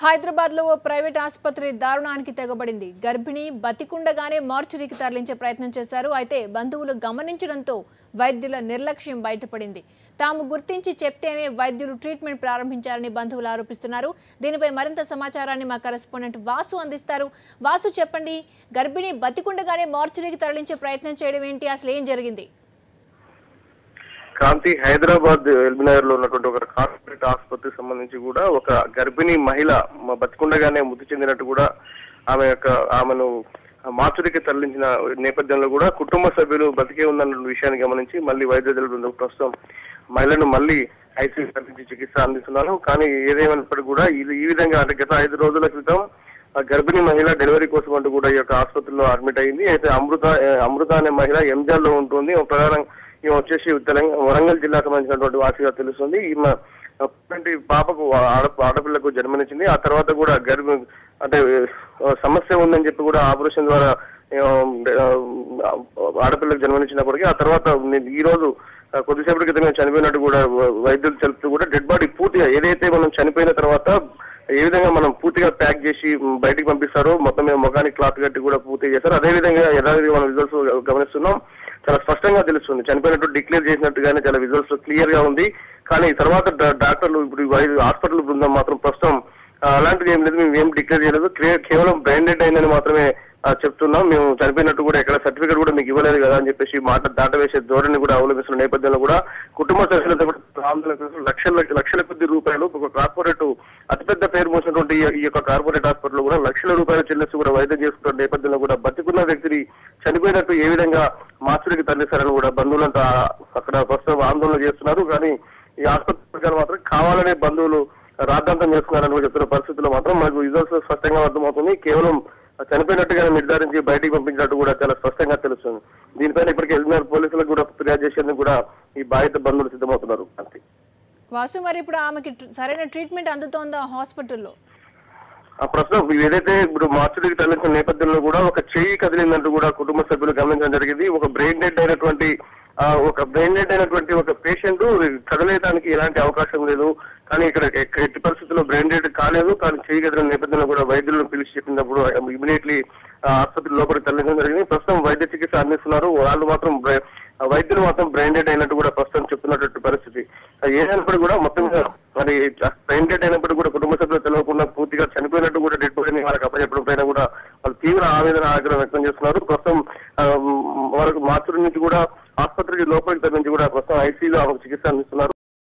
హైదరాబాద్ లో ఓ ప్రైవేట్ ఆసుపత్రి దారుణానికి తెగబడింది. గర్భిణి బతికుండగానే మార్చురీకి తరలించే ప్రయత్నం చేశారు. అయితే బంధువులు గమనించడంతో వైద్యుల నిర్లక్ష్యం బయటపడింది. తాము గుర్తించి చెప్తేనే వైద్యులు ట్రీట్మెంట్ ప్రారంభించారని బంధువులు ఆరోపిస్తున్నారు. దీనిపై మరింత సమాచారాన్ని మా కరెస్పాండెంట్ వాసు అందిస్తారు. వాసు, చెప్పండి, గర్భిణి బతికుండగానే మార్చురీకి తరలించే ప్రయత్నం చేయడం ఏంటి? అసలు ఏం జరిగింది? క్రాంతి, హైదరాబాద్ ఎల్బీనగర్ లో ఉన్నటువంటి ఒక కార్పొరేట్ ఆసుపత్రికి సంబంధించి కూడా ఒక గర్భిణీ మహిళ బతికుండగానే మృతి చెందినట్టు కూడా ఆమెను మార్చురీకి తరలించిన నేపథ్యంలో కూడా కుటుంబ సభ్యులు బతికే ఉందన్న విషయాన్ని గమనించి మళ్ళీ వైద్య బృందం ప్రస్తుతం మహిళను మళ్ళీ ఐసీయూ తరలించి చికిత్స అందిస్తున్నారు. కానీ ఏదేమైనప్పటికీ కూడా ఈ విధంగా అంటే గత 5 రోజుల క్రితం గర్భిణీ మహిళ డెలివరీ కోసం అంటూ కూడా ఈ యొక్క ఆసుపత్రిలో అడ్మిట్ అయింది. అయితే అమృత అనే మహిళ ఎంజాల్ లో ఉంటుంది. ప్రధానంగా ఈమె వచ్చేసి వరంగల్ జిల్లాకు సంబంధించినటువంటి వాసిగా తెలుస్తుంది. ఈమె పాపకు ఆడపిల్లకు జన్మనిచ్చింది. ఆ తర్వాత కూడా అంటే సమస్య ఉందని చెప్పి కూడా ఆపరేషన్ ద్వారా ఆడపిల్లకు జన్మనిచ్చినప్పటికీ ఆ తర్వాత ఈ రోజు కొద్దిసేపటి క్రితమే చనిపోయినట్టు కూడా వైద్యులు తెలుపుతూ కూడా డెడ్ బాడీ పూర్తిగా ఏదైతే మనం చనిపోయిన తర్వాత ఏ విధంగా మనం పూర్తిగా ప్యాక్ చేసి బయటికి పంపిస్తారో మొత్తం మీద ముఖానికి క్లాత్ కట్టి కూడా పూర్తి చేశారు. అదేవిధంగా యథావిధిగా మనం రిజల్ట్స్ గమనిస్తున్నాం. చాలా స్పష్టంగా తెలుస్తుంది. చనిపోయినట్టు డిక్లేర్ చేసినట్టుగానే చాలా రిజల్ట్స్ క్లియర్ గా ఉంది. కానీ తర్వాత డాక్టర్లు ఇప్పుడు హాస్పిటల్ బృందం మాత్రం ప్రస్తుతం అలాంటిది ఏం లేదు, మేము ఏం డిక్లేర్ చేయలేదు, కేవలం బ్రెయిన్ డెడ్ అయిందని మాత్రమే చెప్తున్నాం. మేము చనిపోయినట్టు కూడా ఎక్కడ సర్టిఫికేట్ కూడా మీకు ఇవ్వలేదు కదా అని చెప్పేసి మాట దాటవేసే ధోరణి కూడా అవలంబిస్తున్న నేపథ్యంలో కూడా కుటుంబ సభ్యులతో లక్షల కొద్ది రూపాయలు ఒక కార్పొరేట్ అతిపెద్ద పేరు మోసినటువంటి ఈ యొక్క కార్పొరేట్ హాస్పిటల్ కూడా లక్షల రూపాయలు చెల్లిస్తూ కూడా వైద్యం చేసుకున్న నేపథ్యంలో కూడా బతికున్న వ్యక్తిని చనిపోయినట్టు ఏ విధంగా మార్చురీకి తరలిస్తారని కూడా బంధువులంతా అక్కడ ప్రస్తుతం ఆందోళన చేస్తున్నారు. కానీ ఈ ఆసుపత్రి మాత్రం కావాలనే బంధువులు రాద్ధాంతం చేస్తున్నారని కూడా చెప్తున్న పరిస్థితుల్లో మాత్రం మనకు రిజల్ట్స్ స్పష్టంగా అర్థమవుతుంది. కేవలం చనిపోయినట్టుగానే నిర్ధారించి బయటికి పంపించినట్టు కూడా చాలా స్పష్టంగా తెలుస్తుంది. దీనిపైన ఇప్పటికే ఎల్బీనగర్ పోలీసులకు కూడా ఫిర్యాదు చేసేందుకు కూడా ఈ బాధిత బంధువులు సిద్ధమవుతున్నారు. అంతే వాసు, మరి ఇప్పుడు ఆమెకి సరైన ట్రీట్మెంట్ అందుతోందా హాస్పిటల్లో? ప్రస్తుతం ఏదైతే ఇప్పుడు మార్చురీకి తరలించిన నేపథ్యంలో కూడా ఒక చెయ్యి కదిలిందంటూ కూడా కుటుంబ సభ్యులు గమనించడం జరిగింది. ఒక బ్రెయిన్ డెడ్ అయినటువంటి ఒక పేషెంట్ కదలేయడానికి ఎలాంటి అవకాశం లేదు. కానీ ఇక్కడ ఎట్టి పరిస్థితుల్లో బ్రెయిన్ డెడ్ కాలేదు. కానీ చెయ్యి కదిలిన నేపథ్యంలో కూడా వైద్యులను పిలిచి చెప్పినప్పుడు ఇమీడియట్లీ ఆసుపత్రి లోపలికి తరలించడం జరిగింది. ప్రస్తుతం వైద్య చికిత్స అందిస్తున్నారు. వైద్యులు మాత్రం బ్రెయిన్ డెడ్ అయినట్టు కూడా ప్రస్తుతం చెప్తున్నటువంటి పరిస్థితి. ఏదైనప్పటికీ కూడా మొత్తం మరి బ్రెయిన్ డెడ్ అయినప్పటికీ కూడా కుటుంబ సభ్యులు తెలియకుండా పూర్తిగా చనిపోయినట్టు కూడా డెడ్ బాడీని వాళ్ళకి అప్పచెప్పడం పైన కూడా వాళ్ళు తీవ్ర ఆవేదన వ్యక్తం చేస్తున్నారు. ప్రస్తుతం వాళ్ళకు మార్చురీ నుంచి కూడా ఆసుపత్రికి లోపలికి తరలించి కూడా ప్రస్తుతం ఐసీయూలో చికిత్స అందిస్తున్నారు.